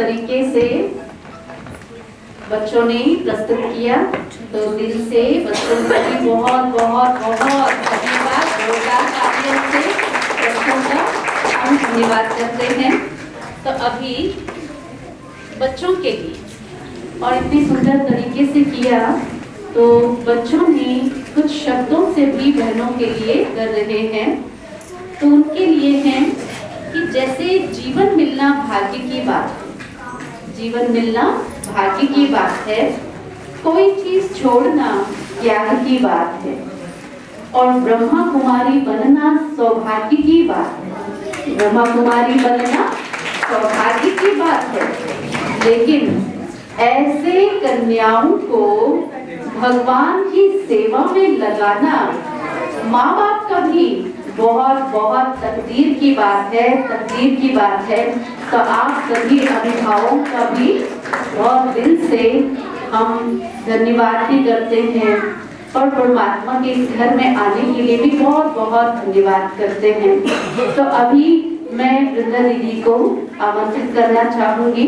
तरीके से बच्चों ने प्रस्तुत किया, तो दिल से बच्चों को भी बहुत बहुत बहुत धन्यवाद। जोरदार तालियों से बच्चों का हम धन्यवाद करते हैं। तो अभी बच्चों के लिए और इतनी सुंदर तरीके से किया, तो बच्चों ने कुछ शब्दों से भी बहनों के लिए कर रहे हैं। तो उनके लिए हैं कि जैसे जीवन मिलना भाग्य की बात है, जीवन मिलना भाग्य की बात है, कोई चीज छोड़ना त्याग की बात है, और ब्रह्मा कुमारी बनना सौभाग्य की बात है। ब्रह्मा कुमारी बनना सौभाग्य की बात है, लेकिन ऐसे कन्याओं को भगवान की सेवा में लगाना माँ बाप का भी बहुत बहुत तकदीर की बात है, तकदीर की बात है। तो आप सभी अभिभावकों का भी बहुत दिल से हम धन्यवाद भी करते हैं, और परमात्मा के इस घर में आने के लिए भी बहुत बहुत धन्यवाद करते हैं। तो अभी मैं वृंदा दीदी को आमंत्रित करना चाहूंगी।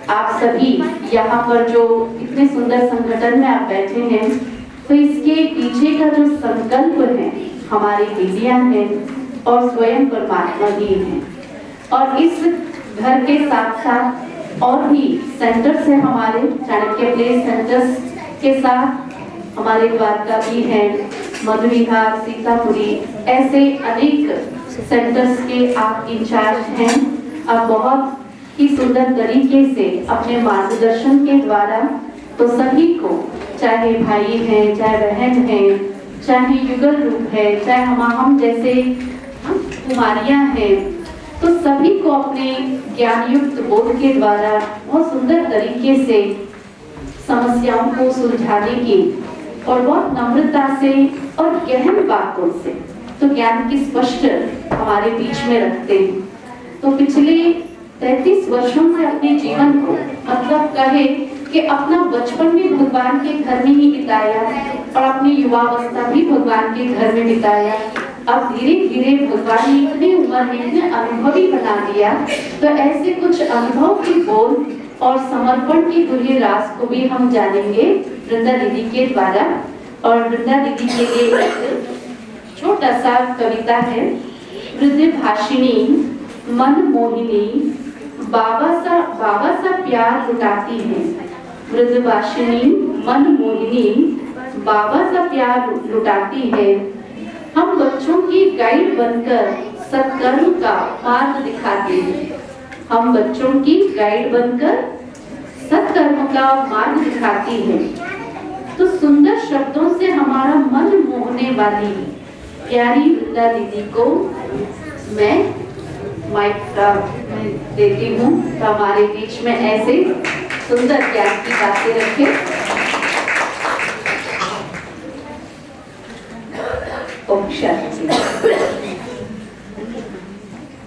आप सभी यहाँ पर जो इतने सुंदर संगठन में आप बैठे हैं, तो इसके पीछे का जो संकल्प है, हमारी दीदियां हैं और स्वयं परमात्मा ही हैं। और इस घर के साथ साथ और भी सेंटर्स हैं हमारे, चाणक्य प्लेस सेंटर्स के साथ हमारे द्वारका भी हैं, मधुविहार, सीतापुरी, ऐसे अनेक सेंटर्स के आप इंचार्ज हैं। आप बहुत ही सुंदर तरीके से अपने मार्गदर्शन के द्वारा तो सभी को, चाहे भाई हैं, चाहे बहन हैं, चाहे युगल रूप है, चाहे हम जैसे कुमारियां हैं, तो सभी को अपने ज्ञान युक्त बोध के द्वारा बहुत सुंदर तरीके से समस्याओं को सुलझाने की और बहुत नम्रता से और गहन बातों से तो ज्ञान की स्पष्ट हमारे बीच में रखते हैं। तो पिछले 33 वर्षों से अपने जीवन को मतलब कहे कि अपना बचपन भी भगवान के घर में ही बिताया और अपनी युवावस्था भी भगवान के घर में बिताया। अब धीरे धीरे भगवान ने इतनी उम्र में इतने अनुभवी बना दिया, तो ऐसे कुछ अनुभव की बोल और समर्पण की गुह्य राज को भी हम जानेंगे वृंदा दीदी के द्वारा। और वृंदा दीदी के लिए एक छोटा सा कविता है। वृद्धभाषिणी मन मोहिनी बाबा सा प्यार लुटाती है। वृद्धभाषिणी मन मोहिनी बाबा सा प्यार लुटाती है। हम बच्चों की गाइड बनकर सत्कर्म का मार्ग दिखाते हैं। हम बच्चों की गाइड बनकर सत्कर्म का मार्ग दिखाती है। तो सुंदर शब्दों से हमारा मन मोहने वाली प्यारी वृंदा दीदी को मैं माइक देती हूँ, तो हमारे बीच में ऐसे सुंदर ज्ञान की बातें रखें।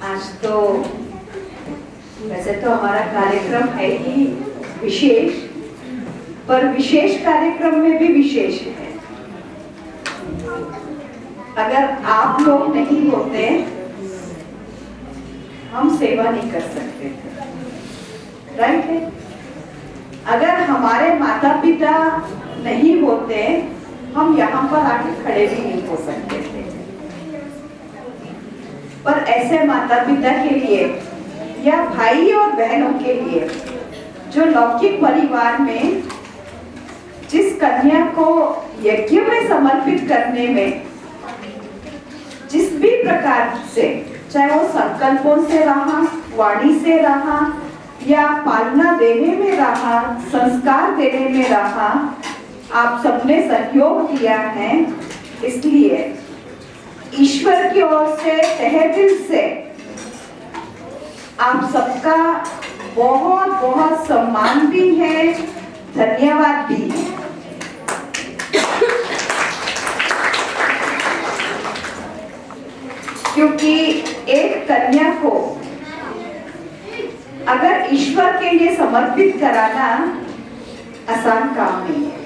आज तो वैसे तो हमारा कार्यक्रम है ही विशेष, पर विशेष कार्यक्रम में भी विशेष है। अगर आप लोग नहीं होते हम सेवा नहीं कर सकते, राइट है। अगर हमारे माता पिता नहीं होते हम यहाँ पर आके खड़े भी नहीं हो सकते थे। पर ऐसे माता पिता के लिए या भाई और बहनों के लिए जो लौकिक परिवार में जिस कन्या को यज्ञ में समर्पित करने में जिस भी प्रकार से, चाहे वो संकल्पों से रहा, वाणी से रहा, या पालना देने में रहा, संस्कार देने में रहा, आप सबने सहयोग दिया है। इसलिए ईश्वर की ओर से तहे दिल से आप सबका बहुत बहुत सम्मान भी है, धन्यवाद भी है। क्योंकि एक कन्या को अगर ईश्वर के लिए समर्पित कराना आसान काम नहीं है,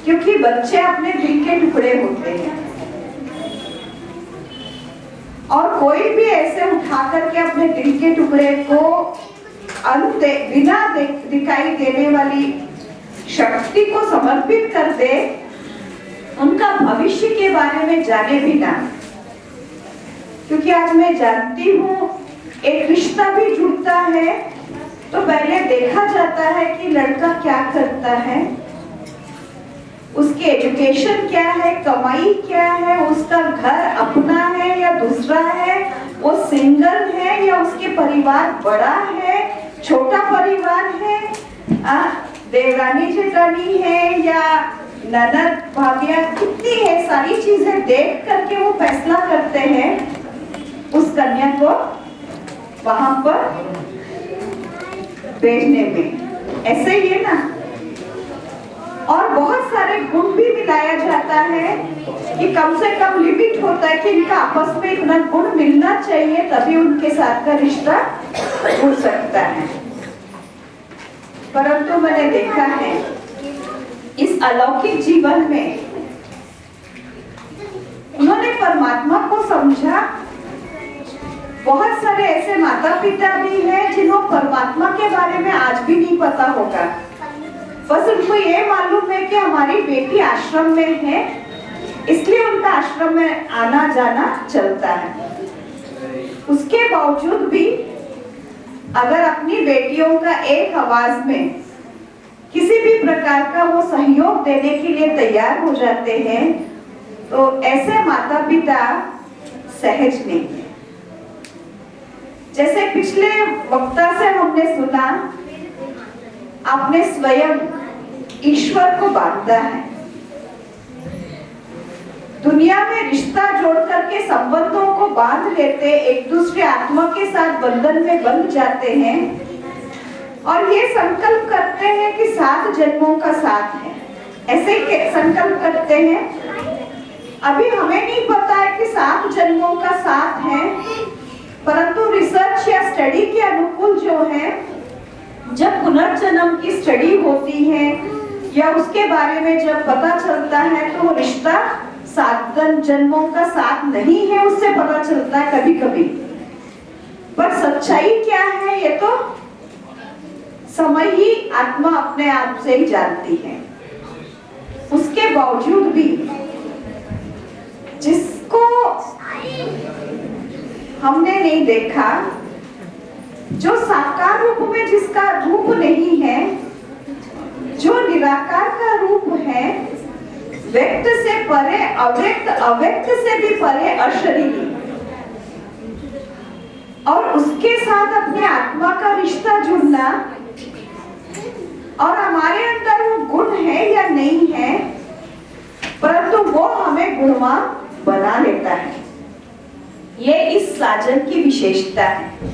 क्योंकि बच्चे अपने दिल के टुकड़े होते हैं। और कोई भी ऐसे उठा करके अपने दिल के टुकड़े को बिना दिखाई देने वाली शक्ति को समर्पित कर दे, उनका भविष्य के बारे में जाने बिना। क्योंकि आज मैं जानती हूँ एक रिश्ता भी जुड़ता है तो पहले देखा जाता है कि लड़का क्या करता है, उसकी एजुकेशन क्या है, कमाई क्या है, उसका घर अपना है या दूसरा है, वो सिंगल है या उसके परिवार बड़ा है, छोटा परिवार है, देवरानी जेठानी है या ननद भाभियां कितनी है, सारी चीजें देख करके वो फैसला करते हैं उस कन्या को वहां पर भेजने में। ऐसे ही है ना। और बहुत सारे गुण भी मिलाया जाता है कि कम से कम लिमिट होता है कि इनका आपस में इतना गुण मिलना चाहिए तभी उनके साथ का रिश्ता जुड़ सकता है। परंतु मैंने देखा है इस अलौकिक जीवन में उन्होंने परमात्मा को समझा। बहुत सारे ऐसे माता पिता भी हैं जिन्हों परमात्मा के बारे में आज भी नहीं पता होगा, बस उनको ये मालूम है कि हमारी बेटी आश्रम में है इसलिए उनका आश्रम में आना जाना चलता है। उसके बावजूद भी अगर अपनी बेटियों का एक आवाज में किसी भी प्रकार का वो सहयोग देने के लिए तैयार हो जाते हैं तो ऐसे माता पिता सहज नहीं है। जैसे पिछले वक्ता से हमने सुना, आपने स्वयं ईश्वर को बांधा है। दुनिया में रिश्ता जोड़ करके संबंधों को बांध लेते, एक दूसरे आत्मा के साथ बंधन में बंध जाते हैं और ये संकल्प करते हैं कि 7 जन्मों का साथ है। ऐसे संकल्प करते हैं। अभी हमें नहीं पता है कि 7 जन्मों का साथ है, परंतु रिसर्च या स्टडी के अनुकूल जो है, जब पुनर्जन्म की स्टडी होती है या उसके बारे में जब पता चलता है तो वो रिश्ता 7 जन्मों का साथ नहीं है, उससे पता चलता है कभी कभी। पर सच्चाई क्या है ये तो समय ही आत्मा अपने आप से ही जानती है। उसके बावजूद भी जिसको हमने नहीं देखा, जो साकार रूप में जिसका रूप नहीं है, जो निराकार का रूप है, व्यक्त से परे अव्यक्त, अव्यक्त से भी परे अशरीरी, और उसके साथ अपने आत्मा का रिश्ता जुड़ना, और हमारे अंदर वो गुण है या नहीं है, परंतु वो हमें गुणवान बना लेता है। ये इस साजन की विशेषता है।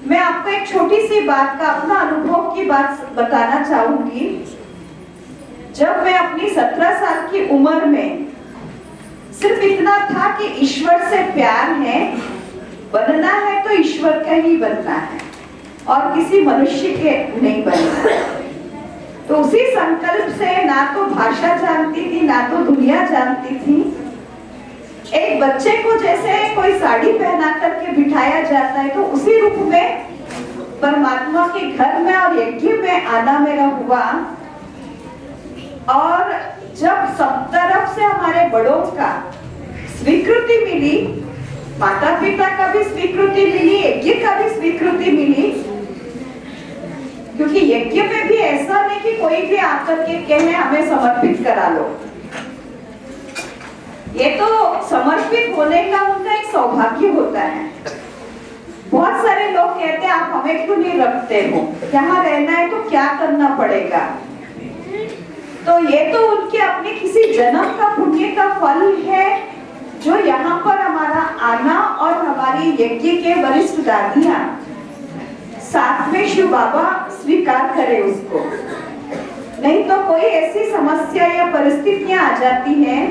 मैं आपको एक छोटी सी बात का, अपना अनुभव की बात बताना चाहूंगी। जब मैं अपनी 17 साल की उम्र में सिर्फ इतना था कि ईश्वर से प्यार है, बनना है तो ईश्वर का ही बनना है और किसी मनुष्य के नहीं बनना है। तो उसी संकल्प से ना तो भाषा जानती थी ना तो दुनिया जानती थी। एक बच्चे को जैसे कोई साड़ी पहना करके बिठाया जाता है तो उसी रूप में परमात्मा के घर में और यज्ञ में आना मेरा हुआ। और जब सब तरफ से हमारे बड़ों का स्वीकृति मिली, माता पिता का भी स्वीकृति मिली, यज्ञ का भी स्वीकृति मिली, क्योंकि यज्ञ में भी ऐसा नहीं कि कोई भी आकर के कहे हमें समर्पित करा लो। ये तो समर्पित होने का उनका एक सौभाग्य होता है। बहुत सारे लोग कहते हैं आप हमें क्यों नहीं रखते हो, यहाँ रहना है तो क्या करना पड़ेगा। तो ये तो उनके अपने किसी जन्म का पुण्य का फल है जो यहाँ पर हमारा आना, और हमारी यज्ञ के वरिष्ठ दादियां, साथ में शिव बाबा स्वीकार करे उसको। नहीं तो कोई ऐसी समस्या या परिस्थितियां आ जाती हैं,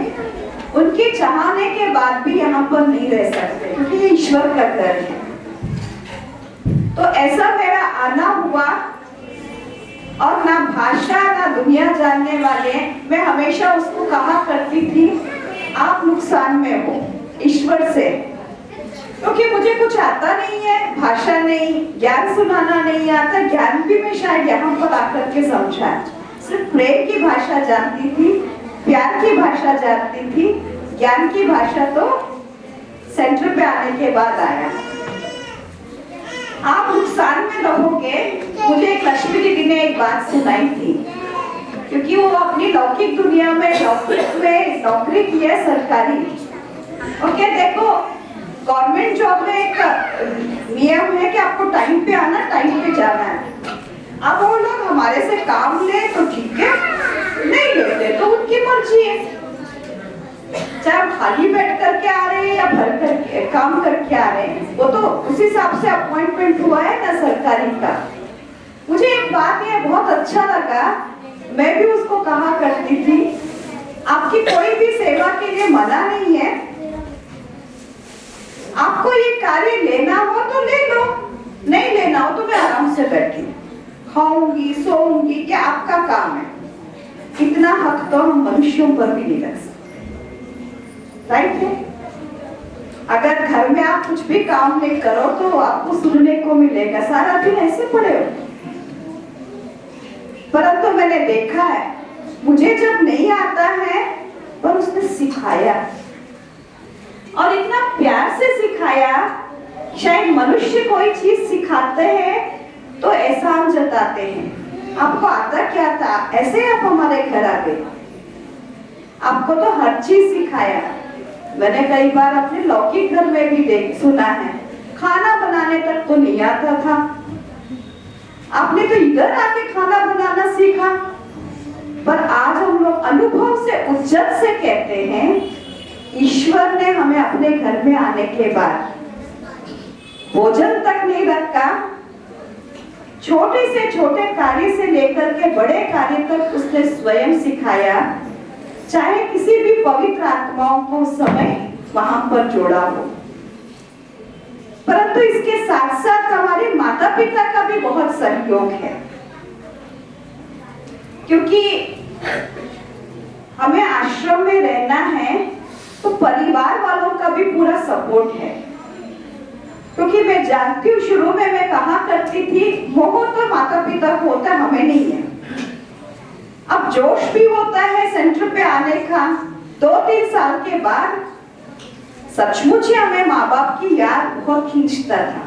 उनके चाहने के बाद भी यहाँ पर नहीं रह सकते, क्योंकि ये ईश्वर का घर है। तो ऐसा मेरा आना हुआ, और ना भाषा ना दुनिया जानने वाले। मैं हमेशा उसको कहा करती थी आप नुकसान में हो ईश्वर से, क्योंकि मुझे कुछ आता नहीं है, भाषा नहीं, ज्ञान सुनाना नहीं आता। ज्ञान भी मैं शायद यहाँ पर आकर के समझा, सिर्फ प्रेम की भाषा जानती थी, प्यार की भाषा जानती थी। ज्ञान की भाषा तो सेंटर पे आने के बाद आया। आप नुकसान में रहोगे। मुझे एक लक्ष्मी दीदी ने एक बात सुनाई थी, क्योंकि वो अपनी लौकिक दुनिया में नौकरी की है सरकारी। ओके, देखो गवर्नमेंट जॉब में एक नियम है कि आपको टाइम पे आना, टाइम पे जाना है। अब वो लोग हमारे से काम ले तो ठीक है, नहीं लेते तो उनकी मर्जी है। चाहे हम खाली बैठ करके आ रहे हैं या भर करके काम करके आ रहे हैं, वो तो उस हिसाब से अपॉइंटमेंट हुआ है ना सरकारी का। मुझे एक बात ये बहुत अच्छा लगा, मैं भी उसको कहा करती थी, आपकी कोई भी सेवा के लिए मना नहीं है। आपको ये कार्य लेना हो तो ले लो, नहीं लेना हो तो मैं आराम से बैठी खाऊंगी सोऊंगी, क्या आपका काम है। इतना हक तो हम मनुष्यों पर भी नहीं रख सकते, राइट है। अगर घर में आप कुछ भी काम नहीं करो तो आपको सुनने को मिलेगा, सारा दिन ऐसे पड़े हो। परंतु मैंने देखा है, मुझे जब नहीं आता है पर उसने सिखाया, और इतना प्यार से सिखाया। शायद मनुष्य कोई चीज सिखाते हैं तो एहसान जताते हैं। आपको आता क्या था, ऐसे आप हमारे घर आ गए। आपको तो हर चीज सिखाया। मैंने कई बार अपने लौकिक घर में भी सुना है, खाना बनाने तक तो नहीं आता था, आपने तो इधर आके खाना बनाना सीखा। पर आज हम लोग अनुभव से, उज्जत से कहते हैं, ईश्वर ने हमें अपने घर में आने के बाद भोजन तक नहीं रखा। छोटे से छोटे कार्य से लेकर के बड़े कार्य तक उसने स्वयं सिखाया, चाहे किसी भी पवित्र आत्माओं को समय वहां पर जोड़ा हो। परंतु इसके साथ साथ हमारे माता पिता का भी बहुत सहयोग है, क्योंकि हमें आश्रम में रहना है तो परिवार वालों का भी पूरा सपोर्ट है। क्योंकि मैं जानती हूँ, शुरू में मैं कहा करती थी, मोह तो माता पिता को होता है, हमें नहीं है। अब जोश भी होता है सेंटर पे आने का। 2-3 साल के बाद सचमुच ही हमें माँ बाप की याद बहुत खींचता था।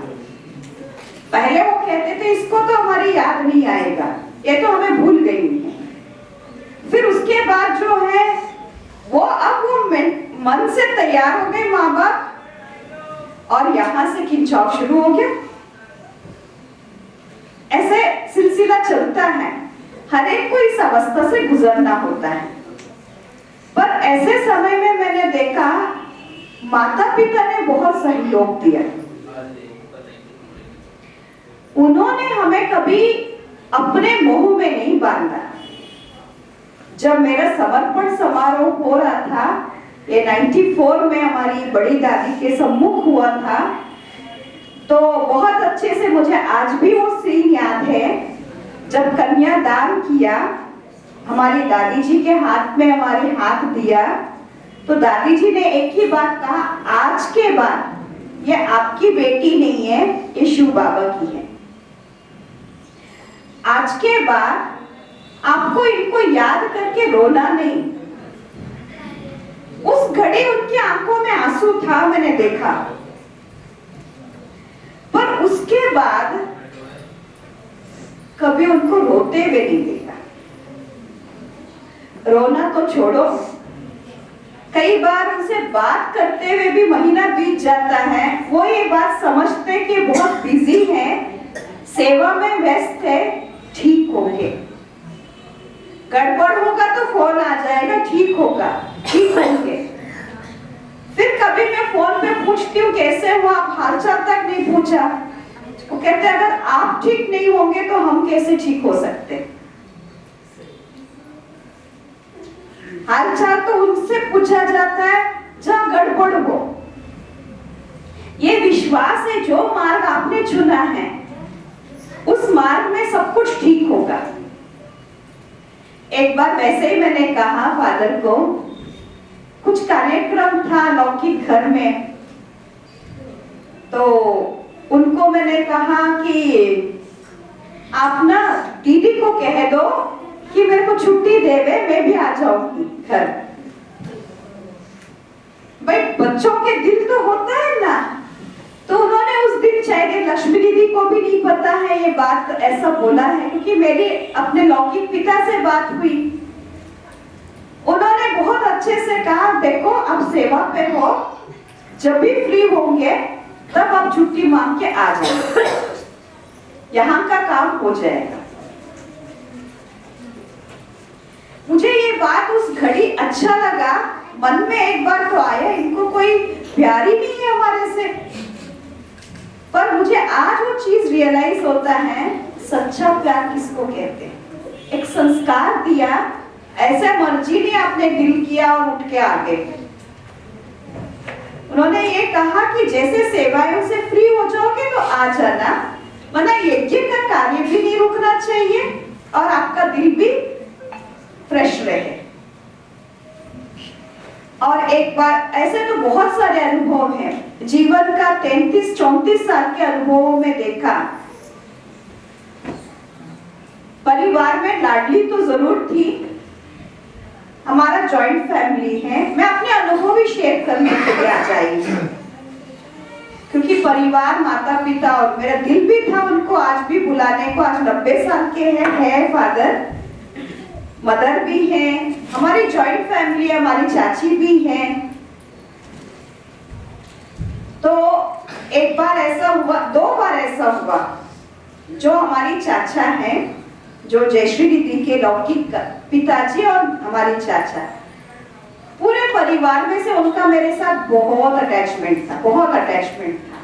पहले वो कहते थे इसको तो हमारी याद नहीं आएगा, ये तो हमें भूल गई है। फिर उसके बाद जो है वो अब वो मन से तैयार हो गए माँ बाप, और यहां से खिंचाव शुरू हो गया। ऐसे सिलसिला चलता है, हर एक को इस अवस्था से गुजरना होता है। पर ऐसे समय में मैंने देखा माता पिता ने बहुत सहयोग दिया। उन्होंने हमें कभी अपने मोह में नहीं बांधा। जब मेरा समर्पण समारोह हो रहा था, ये 94 में हमारी बड़ी दादी के सम्मुख हुआ था, तो बहुत अच्छे से मुझे आज भी वो सीन याद है। जब कन्यादान किया, हमारी दादी जी के हाथ में हमारे हाथ दिया, तो दादी जी ने एक ही बात कहा, आज के बाद ये आपकी बेटी नहीं है, ये शिव बाबा की है। आज के बाद आपको इनको याद करके रोना नहीं। उस घड़ी उनकी आंखों में आंसू था, मैंने देखा। पर उसके बाद कभी उनको रोते हुए नहीं देखा। रोना तो छोड़ो, कई बार उनसे बात करते हुए भी महीना बीत जाता है। वो ये बात समझते कि बहुत बिजी है, सेवा में व्यस्त है, ठीक होंगे। गड़बड़ होगा तो फोन आ जाएगा, ठीक होगा, ठीक होंगे। फिर कभी मैं फोन पे पूछती हूँ कैसे हो आप, हालचाल तक नहीं पूछा। वो कहते अगर आप ठीक नहीं होंगे तो हम कैसे ठीक हो सकते। हालचाल तो उनसे पूछा जाता है जहाँ गड़बड़ हो। ये विश्वास है जो मार्ग आपने चुना है उस मार्ग में सब कुछ ठीक होगा। एक बार वैसे ही मैंने कहा फादर को, कुछ कार्यक्रम था लौकिक घर में, तो उनको मैंने कहा कि आप ना दीदी को कह दो कि मेरे को छुट्टी देवे, मैं भी आ जाऊंगी घर। भाई बच्चों के दिल तो होता है ना, तो उन्होंने उस दिन शायद लक्ष्मी दीदी को भी नहीं पता है ये बात ऐसा बोला है, क्योंकि मेरी अपने लौकिक पिता से बात हुई। उन्होंने बहुत अच्छे से कहा देखो आप सेवा पे हो, जब भी फ्री होंगे तब आप छुट्टी मांग के आ जाओ, यहाँ का काम हो जाएगा। मुझे ये बात उस घड़ी अच्छा लगा, मन में एक बार तो आया इनको कोई प्यार ही नहीं है हमारे से। पर मुझे आज वो चीज रियलाइज होता है, सच्चा प्यार किसको कहते हैं। एक संस्कार दिया, ऐसे मर्जी नहीं आपने दिल किया और उठ के आ गए। उन्होंने ये कहा कि जैसे सेवाओं से फ्री हो जाओगे तो आ जाना, वरना यज्ञ का कार्य भी नहीं रुकना चाहिए और आपका दिल भी फ्रेश रहे। और एक बार ऐसे तो बहुत सारे अनुभव हैं, जीवन का 33-34 साल के अनुभवों में देखा। परिवार में लाडली तो जरूर थी, हमारा जॉइंट फैमिली है। मैं अपने अनुभव भी शेयर करने के लिए आ जाएगी, क्योंकि परिवार माता पिता और मेरा दिल भी था उनको आज भी बुलाने को। आज 90 साल के हैं फादर, मदर भी हैं, हमारी जॉइंट फैमिली, हमारी चाची भी हैं। तो एक बार ऐसा हुआ, 2 बार ऐसा हुआ, जो हमारी चाचा हैं, जो जयश्री दीदी के लौकिक पिताजी और हमारी चाचा, पूरे परिवार में से उनका मेरे साथ बहुत अटैचमेंट था, बहुत अटैचमेंट था।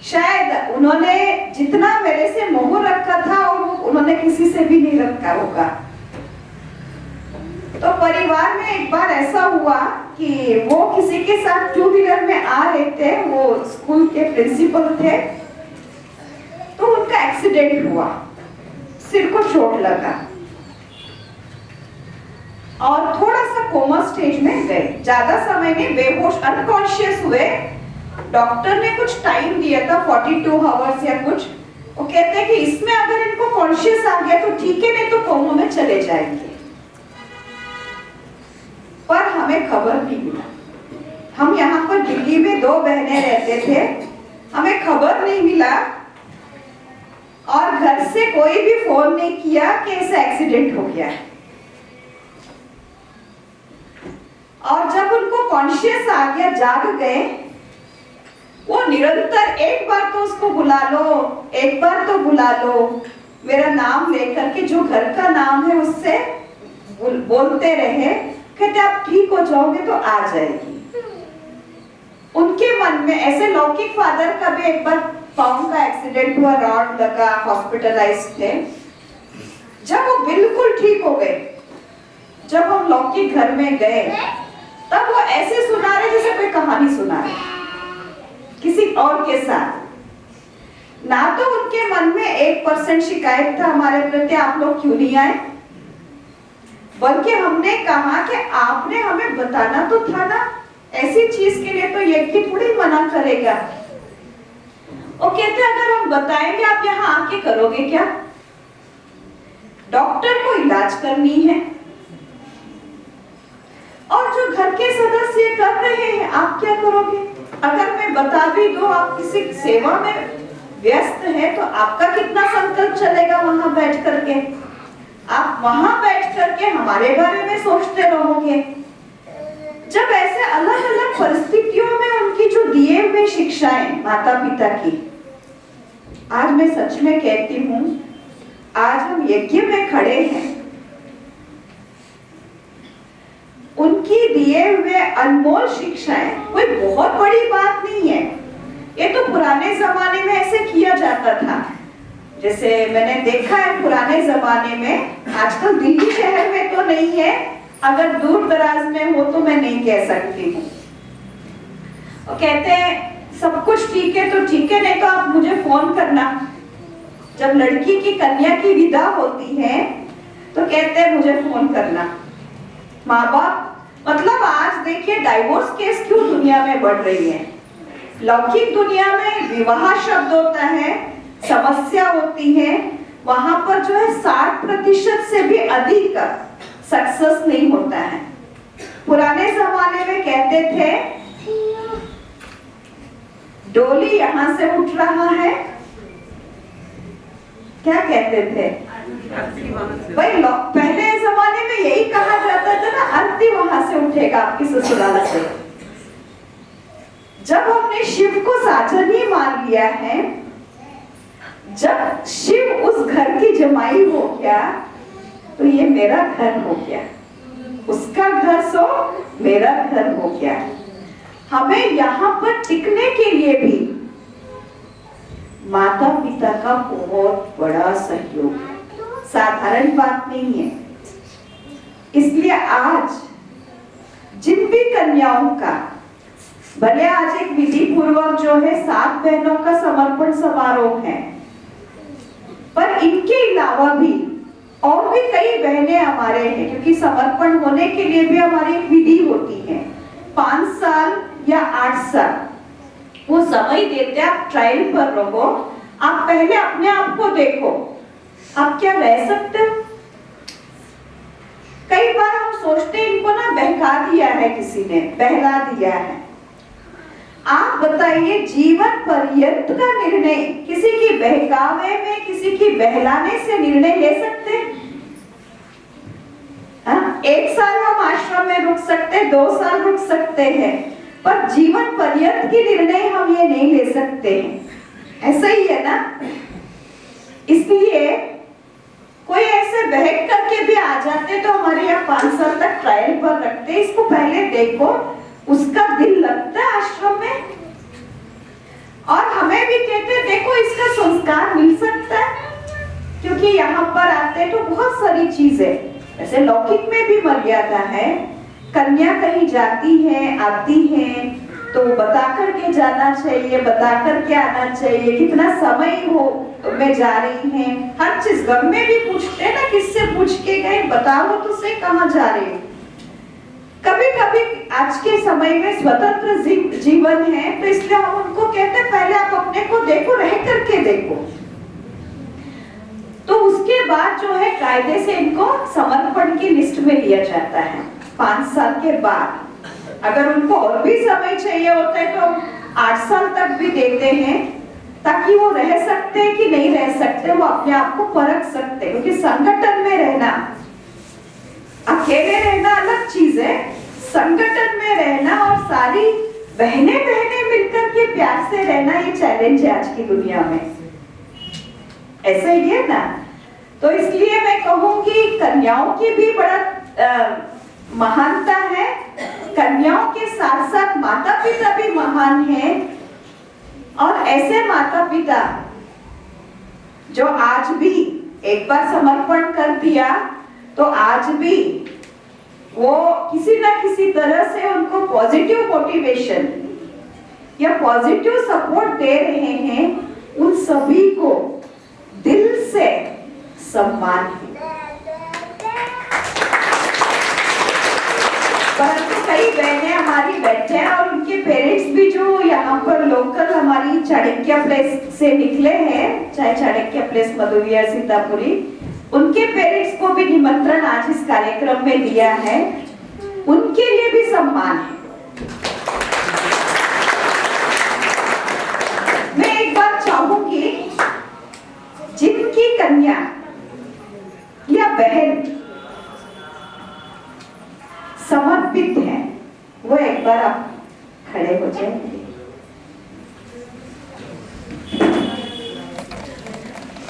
शायद उन्होंने जितना मेरे से मोह रखा था और उन्होंने किसी से भी नहीं रखा होगा। तो परिवार में एक बार ऐसा हुआ कि वो किसी के साथ 2 व्हीलर में आ रहे थे, वो स्कूल के प्रिंसिपल थे, तो उनका एक्सीडेंट हुआ, सिर को चोट लगा और थोड़ा सा कोमा स्टेज में गए। ज्यादा समय नहीं, बेहोश अनकॉन्शियस हुए। डॉक्टर ने कुछ टाइम दिया था 42 आवर्स या कुछ। वो कहते हैं कि इसमें अगर इनको कॉन्शियस आ गया तो ठीक है, नहीं तो कोमा में चले जाएंगे। पर हमें खबर नहीं मिला। हम यहाँ पर दिल्ली में 2 बहनें रहते थे, हमें खबर नहीं मिला और घर से कोई भी फोन नहीं किया कि ऐसा एक्सीडेंट हो गया है। और जब उनको कॉन्शियस आ गया, जाग गए, वो निरंतर एक बार तो उसको बुला लो, एक बार तो बुला लो, मेरा नाम लेकर के, जो घर का नाम है उससे बोलते रहे। कहते आप ठीक हो जाओगे तो आ जाएगी। उनके मन में ऐसे, लौकिक फादर का भी एक बार पाँव का एक्सीडेंट हुआ, रॉड लगा, हॉस्पिटलाइज थे। जब वो बिल्कुल ठीक हो गए, जब हम लौकिक घर में गए, तब वो ऐसे सुना रहे जैसे कोई कहानी सुना रहे किसी और के साथ। ना तो उनके मन में 1% शिकायत था हमारे प्रति, आप लोग क्यों नहीं आए, बल्कि हमने कहा कि आपने हमें बताना तो था ना, ऐसी चीज के लिए तो यज्ञ थोड़ी मना करेगा। वो कहते अगर हम बताएंगे आप यहाँ आके करोगे क्या? डॉक्टर को इलाज करनी है और जो घर के सदस्य कर रहे हैं आप क्या करोगे? अगर मैं बता भी दूं आप किसी सेवा में व्यस्त है तो आपका कितना संकल्प चलेगा वहां बैठ करके? आप वहां बैठ करके हमारे बारे में सोचते रहोगे। जब ऐसे अलग अलग परिस्थितियों में उनकी जो दिए हुए शिक्षाएं माता पिता की, आज मैं सच में कहती हूँ, आज हम यज्ञ में खड़े हैं, उनकी दिए हुए अनमोल शिक्षाएं कोई बहुत बड़ी बात नहीं है। ये तो पुराने जमाने में ऐसे किया जाता था, जैसे मैंने देखा है पुराने जमाने में, आजकल दिल्ली शहर में तो नहीं है, अगर दूर दराज में हो तो मैं नहीं कह सकती हूँ। और कहते हैं सब कुछ ठीक है तो ठीक है, नहीं तो आप मुझे फोन करना। जब लड़की की कन्या की विदा होती है तो कहते हैं मुझे फोन करना। माँ बाप, मतलब आज देखिए डाइवोर्स केस क्यों दुनिया में बढ़ रही है, लौकिक दुनिया में विवाह शब्द होता है, समस्या होती है, वहां पर जो है 60% से भी अधिक सक्सेस नहीं होता है। पुराने जमाने में कहते थे डोली यहां से उठ रहा है, क्या कहते थे भाई, पहले जमाने में यही कहा जाता था ना, अर्थी वहां से उठेगा आपकी ससुराल से। जब हमने शिव को साजन ही मान लिया है, जब शिव उस घर की जमाई हो गया, तो ये मेरा घर हो गया, उसका घर सो मेरा घर हो गया। हमें यहाँ पर टिकने के लिए भी माता पिता का बहुत बड़ा सहयोग है, साधारण बात नहीं है। इसलिए आज जिन भी कन्याओं का, भले आज एक विधि पूर्वक जो है 7 बहनों का समर्पण समारोह है, पर इनके अलावा भी और भी कई बहनें हमारे हैं, क्योंकि समर्पण होने के लिए भी हमारी एक विधि होती है। 5 साल या 8 साल वो समय देते, आप ट्रायल पर रहो, आप पहले अपने आप को देखो, आप क्या रह सकते हो। कई बार हम सोचते हैं इनको ना बहका दिया है, किसी ने बहला दिया है। आप बताइए, जीवन पर्यंत का निर्णय किसी की बहकावे में, किसी की बहलाने से निर्णय ले सकते हैं? 1 साल हम आश्रम में रुक सकते हैं, 2 साल रुक सकते हैं, पर जीवन पर्यंत की निर्णय हम ये नहीं ले सकते हैं। ऐसा ही है ना। इसलिए कोई ऐसे बहक करके भी आ जाते तो हमारे यहाँ 5 साल तक ट्रायल पर रखते, इसको पहले देखो, उसका दिल लगता है आश्रम में। और हमें भी कहते देखो इसका संस्कार मिल सकता है, क्योंकि यहाँ पर आते तो बहुत सारी चीजें, वैसे लौकिक में भी मर्यादा है। कन्या कहीं जाती है, आती है, तो बता करके जाना चाहिए, बता करके आना चाहिए, कितना समय हो में जा रही हैं, हर चीज। घर में भी पूछते हैं ना, किससे पूछ के गए, बताओ तो से कहाँ जा रहे हो। कभी कभी आज के समय में स्वतंत्र जीवन है, तो इसलिए हम उनको कहते हैं पहले आप अपने को देखो, रह करके देखो, तो उसके बाद जो है कायदे से इनको समर्पण की लिस्ट में लिया जाता है। 5 साल के बाद अगर उनको और भी समय चाहिए होता है तो 8 साल तक भी देते हैं, ताकि वो रह सकते हैं कि नहीं रह सकते, वो अपने आप को परख सकते हैं। क्योंकि संगठन में रहना, अकेले रहना अलग चीज है, संगठन में रहना और सारी बहनें मिलकर के प्यार से रहना, ये चैलेंज है आज की दुनिया में। ऐसा ही है ना। तो इसलिए मैं कहूंगी कन्याओं की भी बड़ा महानता है। कन्याओं के साथ साथ माता पिता भी महान हैं, और ऐसे माता पिता जो आज भी एक बार समर्पण कर दिया, तो आज भी वो किसी ना किसी तरह से उनको पॉजिटिव मोटिवेशन या पॉजिटिव सपोर्ट दे रहे हैं, उन सभी को दिल से सम्मान है। परंतु कई बहनें हमारी बैठे हैं और उनके पेरेंट्स भी जो यहाँ पर लोकल हमारी चाणक्य प्लेस से निकले हैं, चाहे चाणक्य प्लेस मधुविया सीतापुरी, उनके पेरेंट्स को भी निमंत्रण आज इस कार्यक्रम में दिया है, उनके लिए भी सम्मान है। मैं एक बात चाहूंगी, जिनकी कन्या या बहन समर्पित है, वो एक बार आप खड़े हो जाएंगे।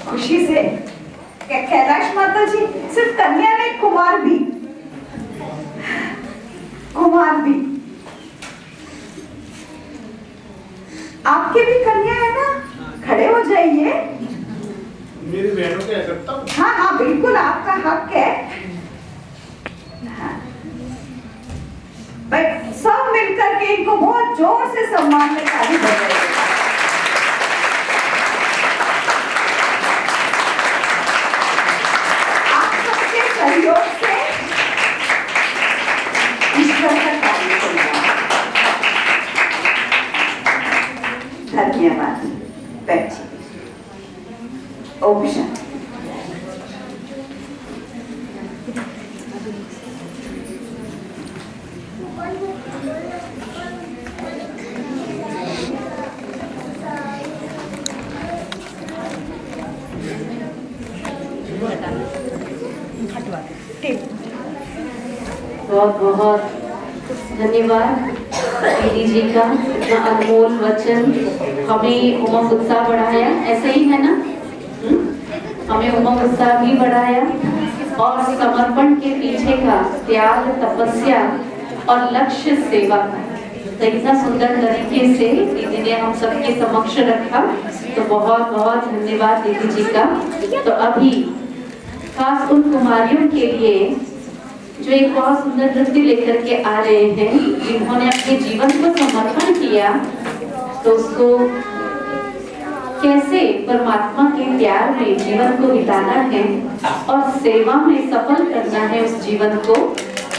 खुशी से कैलाश माता जी, सिर्फ कन्या नहीं, कुमार भी, कुमार भी। आपके भी कन्या है ना, खड़े हो जाइए। मेरी बहनों कह सकता हूँ? हाँ हाँ बिल्कुल, आपका हक है। हाँ। भाई सब मिलकर के इनको बहुत जोर से सम्मान में ताली बजाइए। आप सबके सहयोग से ईश्वर का कार्य चल रहा है। ओम शांति। बहुत बहुत धन्यवाद दीदी जी का, इतना अनमोल वचन, हमें उमंग उत्साह बढ़ाया, ऐसे ही है ना? हमें उमंग उत्साह भी बढ़ाया और समर्पण के पीछे का त्याग, तपस्या और लक्ष्य सेवा तो इतना सुंदर तरीके से दीदी ने हम सबके समक्ष रखा, तो बहुत बहुत धन्यवाद दीदी जी का। तो अभी खास उन कुमारियों के लिए जो एक बहुत सुंदर नृत्य लेकर के आ रहे हैं, जिन्होंने अपने जीवन को समर्पण किया, तो उसको कैसे परमात्मा के प्यार में जीवन को बिताना है और सेवा में सफल करना है उस जीवन को,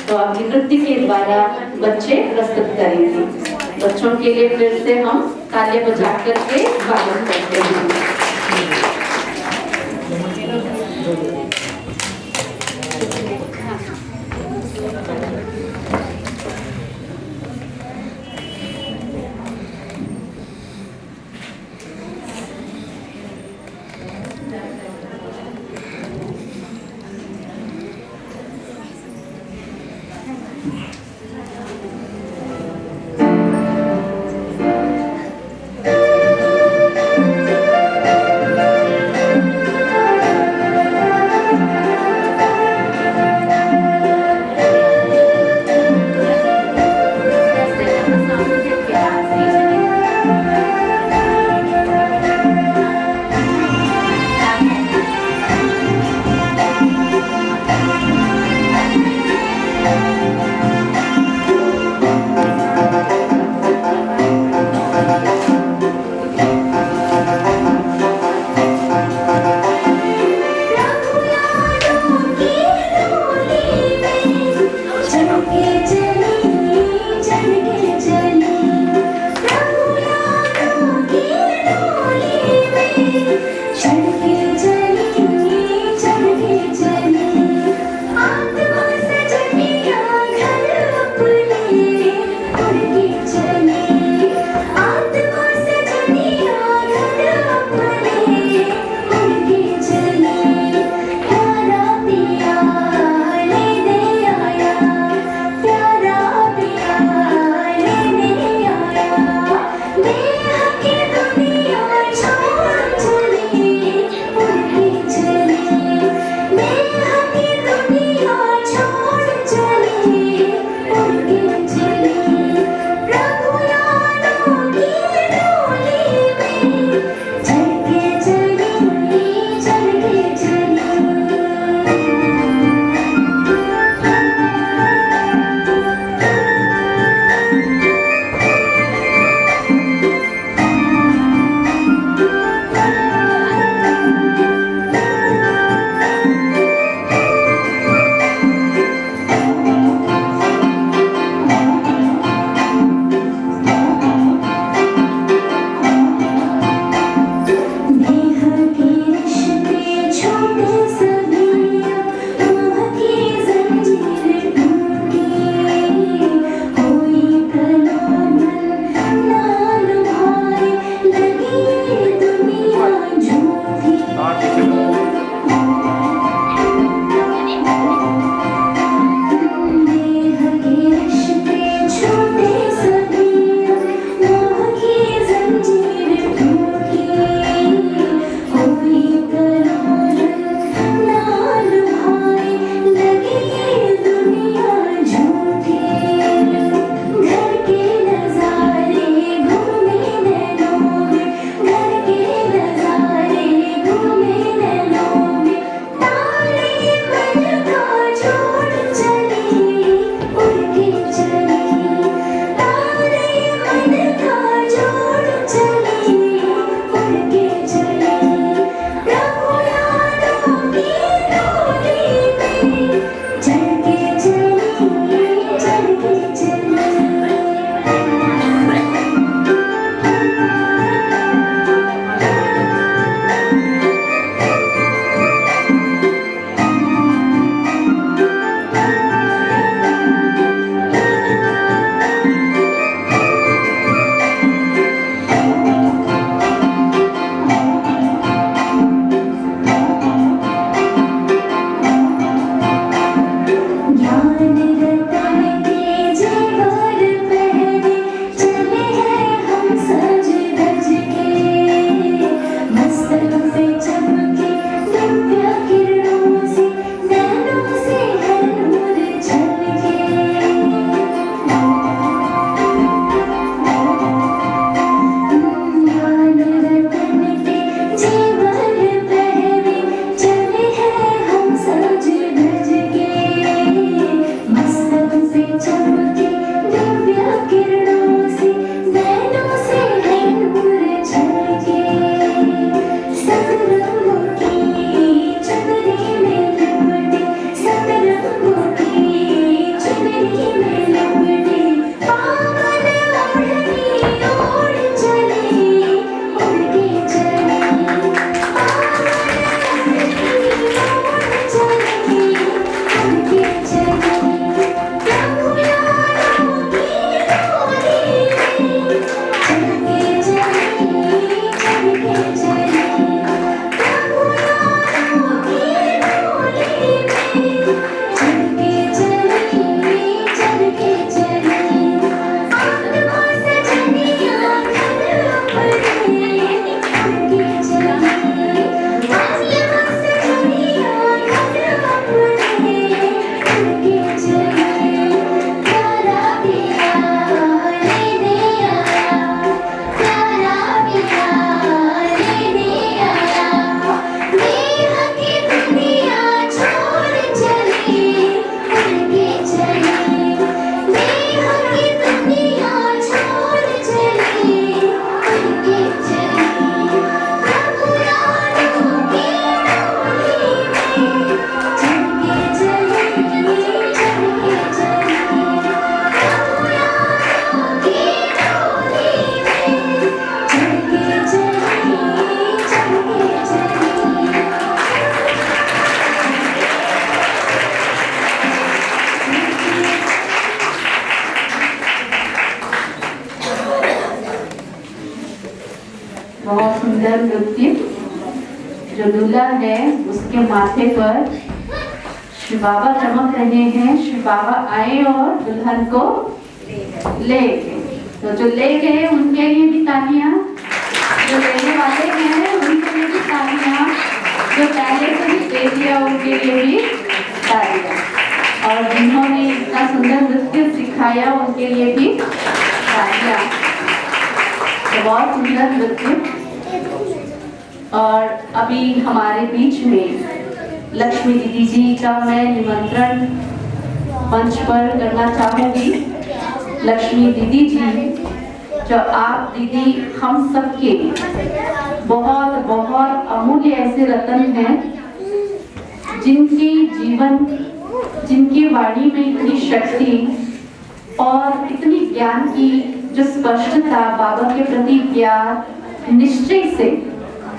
तो अभी नृत्य के द्वारा बच्चे प्रस्तुत करेंगे। बच्चों के लिए फिर से हम तालियां बजा करके स्वागत करते हैं। दूल्हा है उसके माथे पर शिव बाबा चमक रहे हैं। शिव बाबा आए और दुल्हन को ले गए। तो जो ले गए उनके लिए भी तालियां, जो लेने वाले हैं उनके लिए भी तालियां, जो पहले से ही दे दिया उनके लिए भी तालियां, और जिन्होंने इतना सुंदर नृत्य सिखाया उनके लिए भी तालियां। तो बहुत सुंदर नृत्य। और अभी हमारे बीच में लक्ष्मी दीदी जी का मैं निमंत्रण मंच पर करना चाहूंगी। लक्ष्मी दीदी जी, जो आप दीदी हम सबके बहुत बहुत अमूल्य ऐसे रतन हैं, जिनकी जीवन, जिनकी वाणी में इतनी शक्ति और इतनी ज्ञान की जो स्पष्टता, बाबा के प्रति प्यार, निश्चय से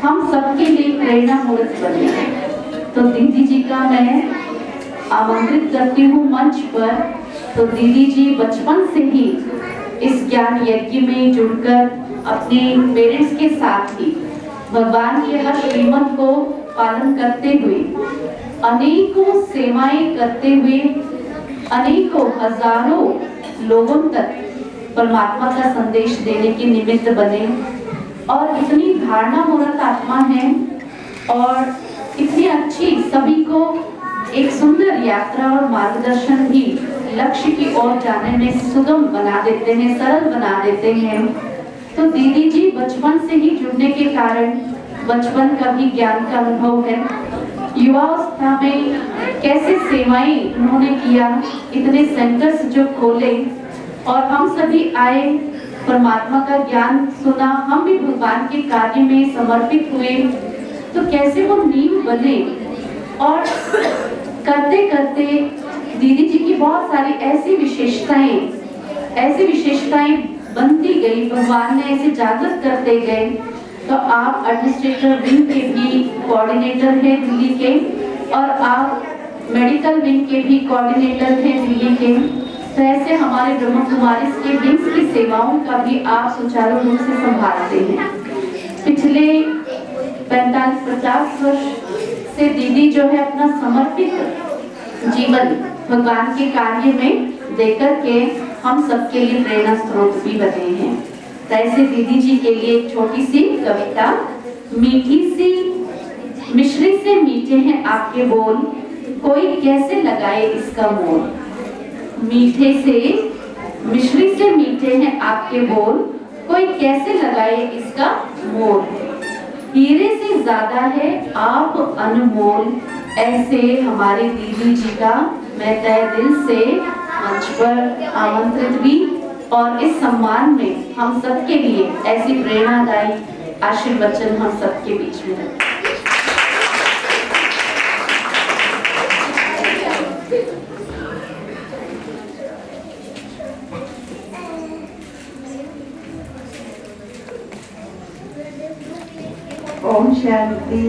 हम सबके लिए प्रेरणा मूर्त बने। तो दीदी जी का मैं आमंत्रित करती हूँ मंच पर। तो दीदी जी बचपन से ही इस ज्ञान यज्ञ में जुड़कर अपने पेरेंट्स के साथ ही भगवान के हर श्रीमत को पालन करते हुए, अनेकों सेवाएं करते हुए, अनेकों हजारों लोगों तक परमात्मा का संदेश देने के निमित्त बने। और इतनी धारणा मूर्त आत्मा है और इतनी अच्छी, सभी को एक सुंदर यात्रा और मार्गदर्शन भी लक्ष्य की ओर जाने में सुगम बना देते हैं, सरल बना देते हैं। तो दीदी जी बचपन से ही जुड़ने के कारण बचपन का भी ज्ञान का अनुभव है। युवावस्था में कैसे सेवाएं उन्होंने किया, इतने सेंटर्स जो खोले, और हम सभी आए, परमात्मा का ज्ञान सुना, हम भी भगवान के कार्य में समर्पित हुए। तो कैसे वो नींव बने, और करते करते दीदी जी की बहुत सारी ऐसी विशेषताएं बनती गई, भगवान ने ऐसे जागृत करते गए। तो आप एडमिनिस्ट्रेटर विंग के भी कोऑर्डिनेटर हैं दिल्ली के, और आप मेडिकल विंग के भी कोऑर्डिनेटर हैं दिल्ली के। तो ऐसे हमारे ब्रह्म कुमारी के विंग्स की सेवाओं का भी आप सुचारू रूप से संभालते हैं। पिछले 45-50 वर्ष से दीदी जो है अपना समर्पित जीवन भगवान के कार्य में देकर के हम सबके लिए प्रेरणा स्रोत भी बने हैं। तो ऐसे दीदी जी के लिए एक छोटी सी कविता। मीठी सी मिश्री से मीठे हैं आपके बोल, कोई कैसे लगाए इसका मोल। मीठे से मिश्री से मीठे हैं आपके बोल, कोई कैसे लगाए इसका मोल। हीरे से ज्यादा है आप अनमोल। ऐसे हमारे दीदी जी का मैं तहे दिल से मंच पर आमंत्रित भी, और इस सम्मान में हम सबके लिए ऐसी प्रेरणादायी आशीर्वचन हम सबके बीच में है। ओम शांति।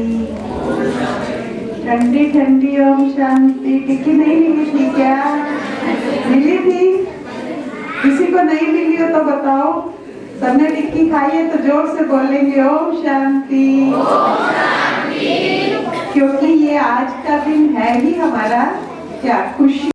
ठंडी ठंडी ओम शांति। टिक्की नहीं मिली थी क्या? मिली थी? किसी को नहीं मिली हो तो बताओ। सबने टिक्की खाई है तो जोर से बोलेंगे ओम शांति। क्योंकि ये आज का दिन है ही हमारा क्या खुशी